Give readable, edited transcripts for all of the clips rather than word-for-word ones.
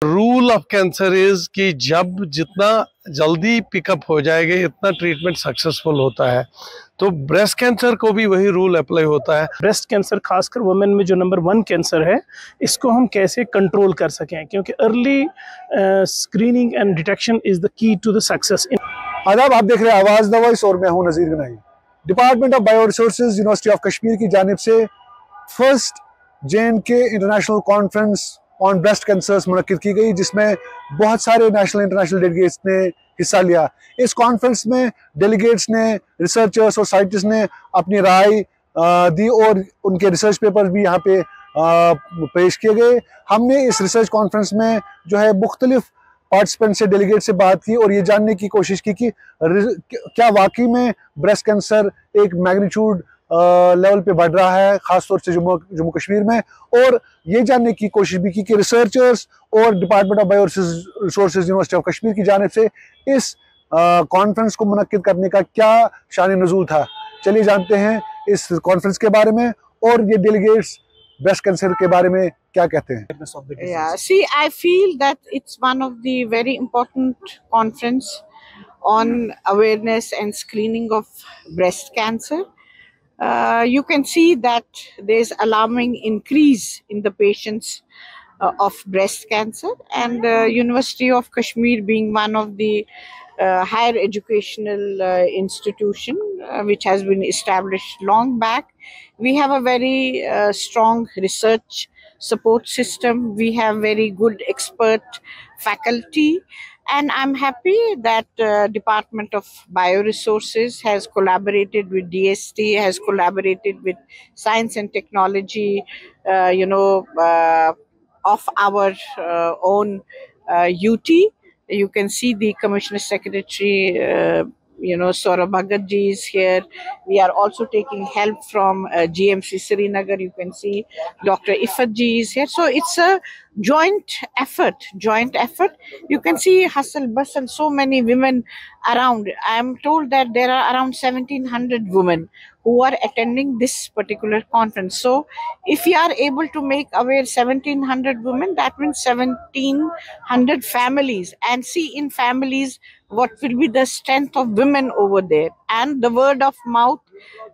Rule of cancer is कि जब जितना जल्दी पिकअप हो जाएगा इतना ट्रीटमेंट सक्सेसफुल होता है। तो ब्रेस्ट कैंसर को भी वही रूल अप्लाई होता है। ब्रेस्ट कैंसर खासकर वुमेन में जो नंबर 1 कैंसर है, इसको हम कैसे कंट्रोल कर सकें, क्योंकि early screening and detection is the key to the success. आदाब, आप देख रहे हैं आवाज द वॉइस और मैं हूं Nazir Ganai. Department of bio resources university of Kashmir की जानिब से first JNK international conference on breast cancers मुनक्किद की गई, जिसमें बहुत सारे नेशनल इंटरनेशनल डेलीगेट्स ने हिस्सा लिया। इस कॉन्फ्रेंस में डेलीगेट्स ने, रिसर्चर्स और साइंटिस्ट ने अपनी राय दी और उनके रिसर्च पेपर्स भी यहाँ पे पेश किए गए। हमने इस रिसर्च कॉन्फ्रेंस में जो है मुख्तलिफ पार्टिसिपेंट से, डेलीगेट से बात की और ये जानने की कोशिश की कि क्या वाकई में ब्रेस्ट कैंसर एक मैग्नीट्यूड लेवल पे बढ़ रहा है, खासतौर से जम्मू कश्मीर में, और ये जानने की कोशिश भी की कि रिसर्चर्स और department of bio resources university of Kashmir की जानिब से इस कॉन्फ्रेंस को मुनक्किद करने का क्या शान नज़ूल था। चलिए जानते हैं इस कॉन्फ्रेंस के बारे में और ये डेलीगेट्स ब्रेस्ट कैंसर के बारे में क्या कहते हैं। Yeah, see, I feel that it's one of the very important conference on awareness and screening of breast cancer. You can see that there's alarming increase in the patients of breast cancer, and University of Kashmir being one of the higher educational institution which has been established long back, we have a very strong research support system. We have very good expert faculty, and I'm happy that Department of Bioresources has collaborated with DST, has collaborated with Science and Technology, of our own UT. You can see the Commissioner Secretary, Saurabh Bhagat ji is here. We are also taking help from GMC Srinagar. You can see Dr. Ifat ji is here. So it's a joint effort. You can see hustle bustle, so many women around. I am told that there are around 1700 women who are attending this particular conference. So if we are able to make aware 1700 women, that means 1700 families, and see in families what will be the strength of women over there, and the word of mouth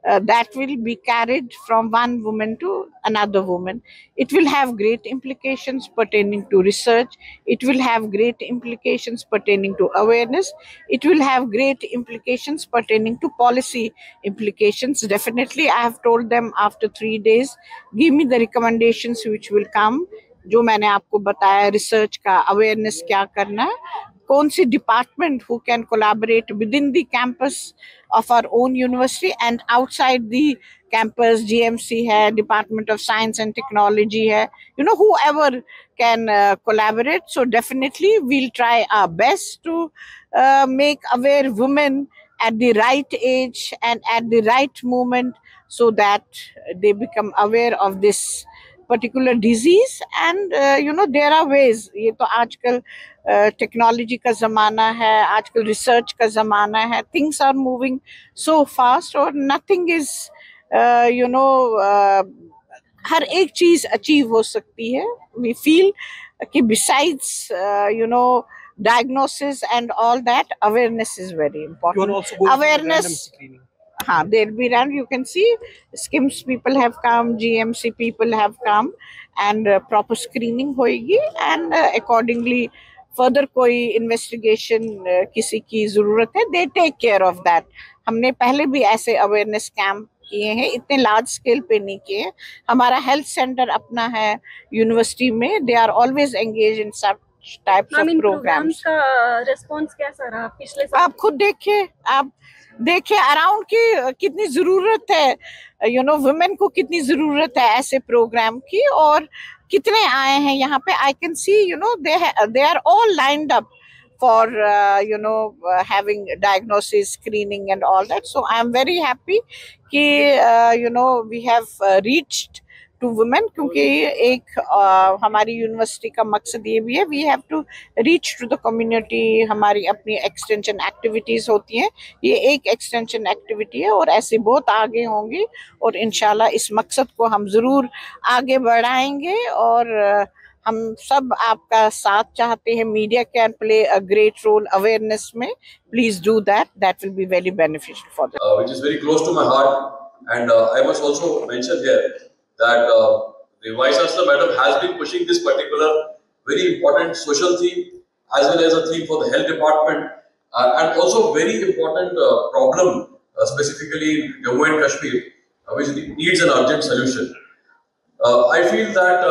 that will be carried from one woman to another woman. It will have great implications pertaining to research. It will have great implications pertaining to awareness. It will have great implications pertaining to policy implications. Definitely, I have told them after 3 days, give me the recommendations which will come. जो मैंने आपको बताया, research का awareness क्या करना है, कौन सी department who can collaborate within the campus of our own university and outside the campus. GMC है, Department of Science and Technology है, whoever can collaborate. So definitely we'll try our best to make aware women at the right age and at the right moment, so that they become aware of this particular disease. And there are ways. ये तो आजकल technology का ज़माना है, आजकल research का ज़माना है, things are moving so fast और नथिंग इज हर एक चीज़ अचीव हो सकती है. वी फील कि besides diagnosis and all that, awareness is very important. Awareness, they'll be around. You can see SKIMS people have come, GMC people have come, and proper screening होएगी, and accordingly further कोई investigation किसी की ज़रूरत है, they take care of that. हमने पहले भी ऐसे awareness camp किए हैं, इतने लार्ज स्केल पे नहीं किए. हमारा हेल्थ सेंटर अपना है यूनिवर्सिटी में, they are always engage in सब टाइप्स ऑफ प्रोग्राम्स. का रिस्पांस कैसा रहा पिछले साल? आप खुद देखिए अराउंड की कितनी जरूरत है, वुमेन को कितनी जरूरत है ऐसे प्रोग्राम की, और कितने आए हैं यहाँ पे. I can see they are all lined up for having diagnosis, screening and all that. So I am very happy कि we have reached to women, क्योंकि एक हमारी यूनिवर्सिटी का मकसद ये भी है, we have to reach to the community. हमारी अपनी एक्सटेंशन एक्टिविटीज़ होती हैं, ये एक एक्सटेंशन एक्टिविटी है और ऐसे बहुत आगे होंगी, और इंशाल्लाह इस मकसद को हम ज़रूर आगे बढ़ाएंगे और हम सब आपका साथ चाहते हैं. Media can play a great role awareness में. Please do that. That will be very beneficial for them. Which is very close to my heart. And I must also mention here that the Vice Chancellor Madam has been pushing this particular very important social theme as well as a theme for the health department and also very important problem specifically in Jammu and Kashmir which needs an urgent solution. I feel that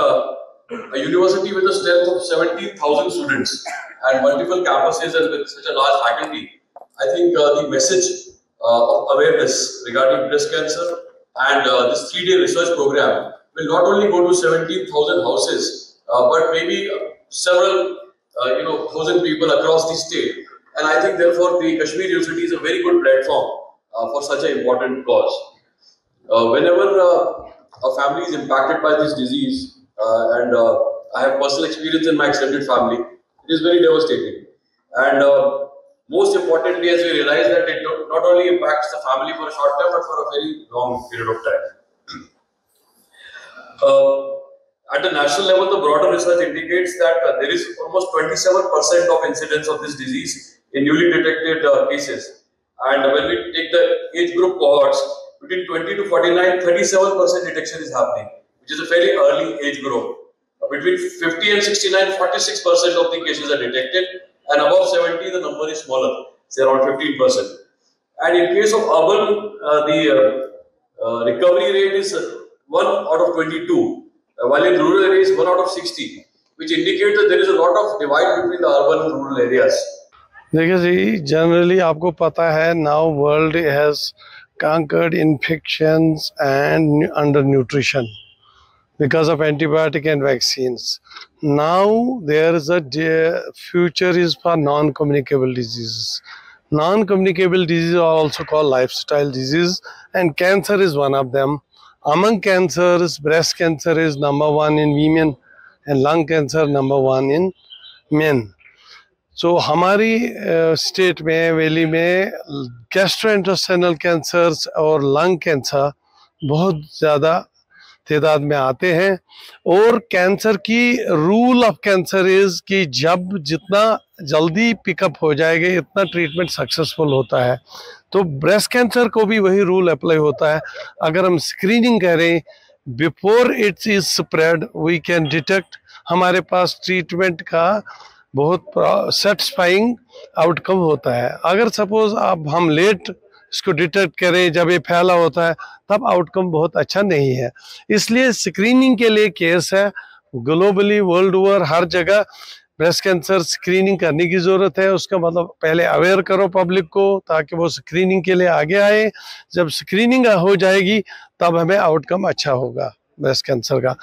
a university with a strength of 17,000 students and multiple campuses and with such a large faculty, I think the message of awareness regarding breast cancer and this 3-day research program will not only go to 17,000 houses, but maybe several thousand people across the state. And I think therefore the Kashmir University is a very good platform for such an important cause. Whenever a family is impacted by this disease, and I have personal experience in my extended family, it is very devastating. And most importantly, as we realize that it not only impacts the family for a short time, but for a very long period of time. At the national level, the broader research indicates that there is almost 27% of incidence of this disease in newly detected cases. And when we take the age group cohorts, between 20 to 49, 37% detection is happening, which is a fairly early age group. Between 50 and 69, 46% of the cases are detected, and above 70, the number is smaller, say around 15%. And in case of urban, the recovery rate is 1 out of 22, while in rural areas 1 out of 60, which indicates that there is a lot of divide between the urban and rural areas. देखिए जी, generally आपको पता है now world has conquered infections and undernutrition because of antibiotic and vaccines. Now there is a future is for non-communicable diseases. Non-communicable diseases are also called lifestyle disease, and cancer is one of them. Among cancers, breast cancer is number 1 in women and lung cancer number 1 in men. So हमारी state में valley में gastrointestinal cancers और lung cancer बहुत ज़्यादा तादाद में आते हैं. और कैंसर की रूल ऑफ कैंसर इज़ कि जब जितना जल्दी पिकअप हो जाएगा इतना ट्रीटमेंट सक्सेसफुल होता है. तो ब्रेस्ट कैंसर को भी वही रूल अप्लाई होता है. अगर हम स्क्रीनिंग करें before its is spread we can detect. हमारे पास ट्रीटमेंट का बहुत सेटिस्फाइंग आउटकम होता है. अगर सपोज अब हम लेट इसको डिटेक्ट करें जब ये फैला होता है तब आउटकम बहुत अच्छा नहीं है. इसलिए स्क्रीनिंग के लिए केस है ग्लोबली वर्ल्ड ओवर हर जगह ब्रेस्ट कैंसर स्क्रीनिंग करने की ज़रूरत है. उसका मतलब पहले अवेयर करो पब्लिक को ताकि वो स्क्रीनिंग के लिए आगे आए. जब स्क्रीनिंग हो जाएगी तब हमें आउटकम अच्छा होगा ब्रेस्ट कैंसर का.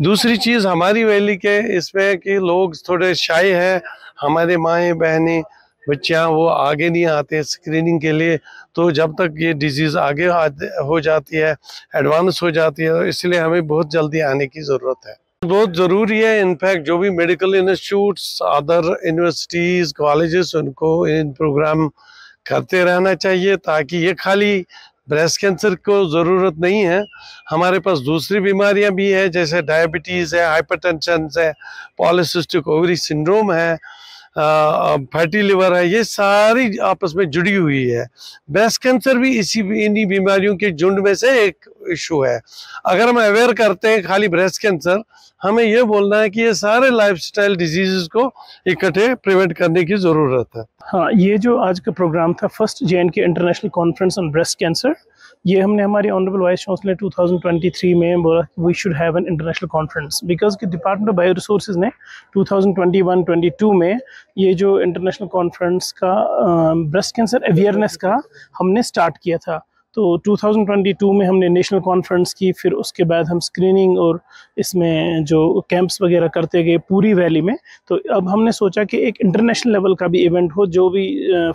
दूसरी चीज़ हमारी वैली के इसमें कि लोग थोड़े शाय हैं. हमारे माएँ बहनें बच्चियाँ वो आगे नहीं आते स्क्रीनिंग के लिए. तो जब तक ये डिजीज़ आगे हो जाती है एडवांस हो जाती है, इसलिए हमें बहुत जल्दी आने की ज़रूरत है. बहुत ज़रूरी है. इनफैक्ट जो भी medical institutes other universities colleges उनको इन प्रोग्राम करते रहना चाहिए ताकि ये खाली ब्रेस्ट कैंसर को ज़रूरत नहीं है. हमारे पास दूसरी बीमारियां भी है जैसे डायबिटीज़ है, हाइपरटेंशन है, पॉलीसिस्टिक ओवरी सिंड्रोम है, फैटी लिवर है. ये सारी आपस में जुड़ी हुई है. ब्रेस्ट कैंसर भी इन्हीं बीमारियों के झुंड में से एक इशू है. अगर हम अवेयर करते हैं खाली ब्रेस्ट कैंसर, हमें ये बोलना है कि ये सारे लाइफस्टाइल डिजीज़ को इकट्ठे प्रिवेंट करने की ज़रूरत है. हाँ, ये जो आज का प्रोग्राम था first JNK international conference on breast cancer, ये हमने हमारी ऑनरेबल वाइस चांसलर 2023 में बोला we should have an international conference because कि डिपार्टमेंट ऑफ बायो रिसोर्सेज ने 2021-22 में ये जो इंटरनेशनल कॉन्फ्रेंस का ब्रेस्ट कैंसर अवेयरनेस का हमने स्टार्ट किया था. तो 2022 में हमने नेशनल कॉन्फ्रेंस की, फिर उसके बाद हम स्क्रीनिंग और इसमें जो कैंप्स वगैरह करते गए पूरी वैली में. तो अब हमने सोचा कि एक इंटरनेशनल लेवल का भी इवेंट हो, जो भी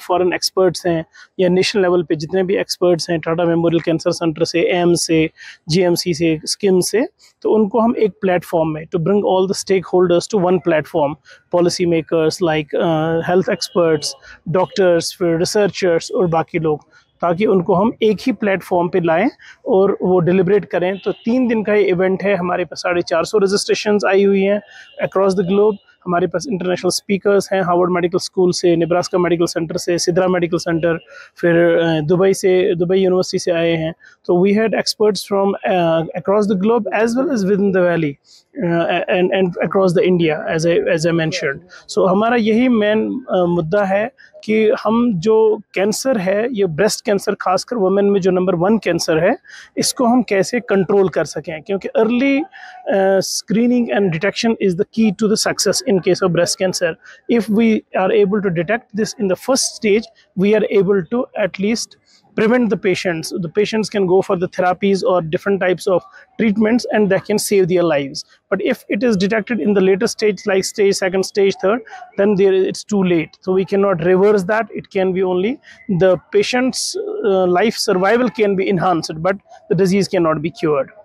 फॉरेन एक्सपर्ट्स हैं या नेशनल लेवल पे जितने भी एक्सपर्ट्स हैं टाटा मेमोरियल कैंसर सेंटर से, एम से, GMC से, स्किम से, तो उनको हम एक प्लेटफॉर्म में to bring all the stakeholders to one platform, policy makers like health experts, doctors, फिर रिसर्चर्स और बाकी लोग, ताकि उनको हम एक ही प्लेटफॉर्म पे लाएं और वो डिलिब्रेट करें। तो 3 दिन का ये इवेंट है। हमारे पास 450 रजिस्ट्रेशंस आई हुई हैं अक्रॉस द ग्लोब। हमारे पास इंटरनेशनल स्पीकर्स हैं हार्वर्ड मेडिकल स्कूल से, नेब्रास्का मेडिकल सेंटर से, सिद्रा मेडिकल सेंटर, फिर दुबई यूनिवर्सिटी से आए हैं। तो we had experts from across the globe as well as within the valley and across the India as I mentioned. So हमारा यही main मुद्दा है कि हम जो कैंसर है, ये ब्रेस्ट कैंसर खासकर वुमेन में जो नंबर 1 कैंसर है, इसको हम कैसे कंट्रोल कर सकें, क्योंकि early screening and detection is the key to the success in case of breast cancer. If we are able to detect this in the first stage, we are able to at least prevent the patients. The patients can go for the therapies or different types of treatments and that can save their lives. But if it is detected in the later stage, like stage 2nd, stage 3rd, then it's too late. So we cannot reverse that. It can be only the patient's life survival can be enhanced, but the disease cannot be cured.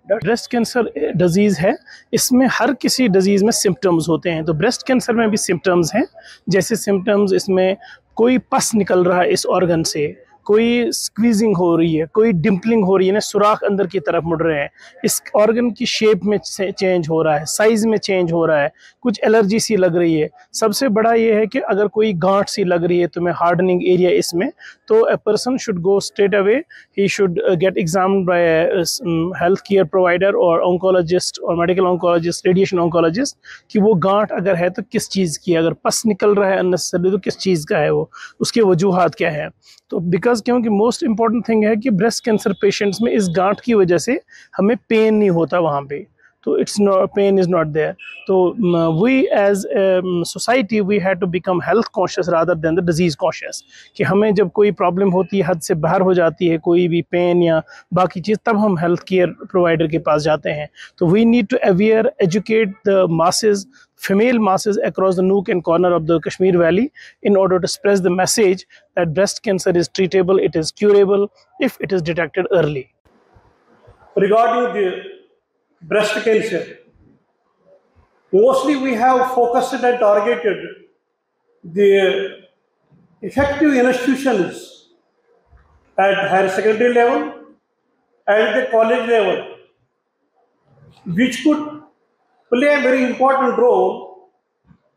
Breast cancer disease है, इसमें हर किसी disease में symptoms होते हैं। तो breast cancer में भी symptoms हैं, जैसे सिम्टम्स इसमें कोई पस निकल रहा है इस ऑर्गन से, कोई स्क्वीजिंग हो रही है, कोई डिम्पलिंग हो रही है ना, सुराख अंदर की तरफ मुड़ रहे हैं, इस ऑर्गन की शेप में चेंज हो रहा है, साइज़ में चेंज हो रहा है, कुछ एलर्जी सी लग रही है। सबसे बड़ा ये है कि अगर कोई गांठ सी लग रही है तुम्हें, हार्डनिंग एरिया इसमें, तो a person should go straight away, he should get examined by health care provider और ऑन्कोलॉजिस्ट और मेडिकल ऑन्कोलॉजिस्ट, रेडिएशन ऑन्कोलॉजिस्ट, कि वो गांठ अगर है तो किस चीज़ की, अगर पस निकल रहा है अननेसेसरी तो किस चीज़ का है, वो उसके वजूहात क्या है। तो बिकॉज क्योंकि मोस्ट इंपॉर्टेंट थिंग है कि ब्रेस्ट कैंसर पेशेंट्स में इस गांठ की वजह से हमें पेन नहीं होता वहाँ पे, तो it's not, pain is not there. तो we as society we had to become health conscious rather than the disease conscious, कि हमें जब कोई प्रॉब्लम होती है, हद से बाहर हो जाती है कोई भी पेन या बाकी चीज़, तब हम हेल्थ केयर प्रोवाइडर के पास जाते हैं। तो we need to aware, educate the masses, female masses across the nook and corner of the Kashmir Valley in order to spread the message that breast cancer is treatable, it is curable if it is detected early. Regarding the breast cancer, mostly we have focused and targeted the effective institutions at higher secondary level and the college level, which could play a very important role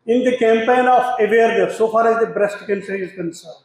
in the campaign of awareness so far as the breast cancer is concerned.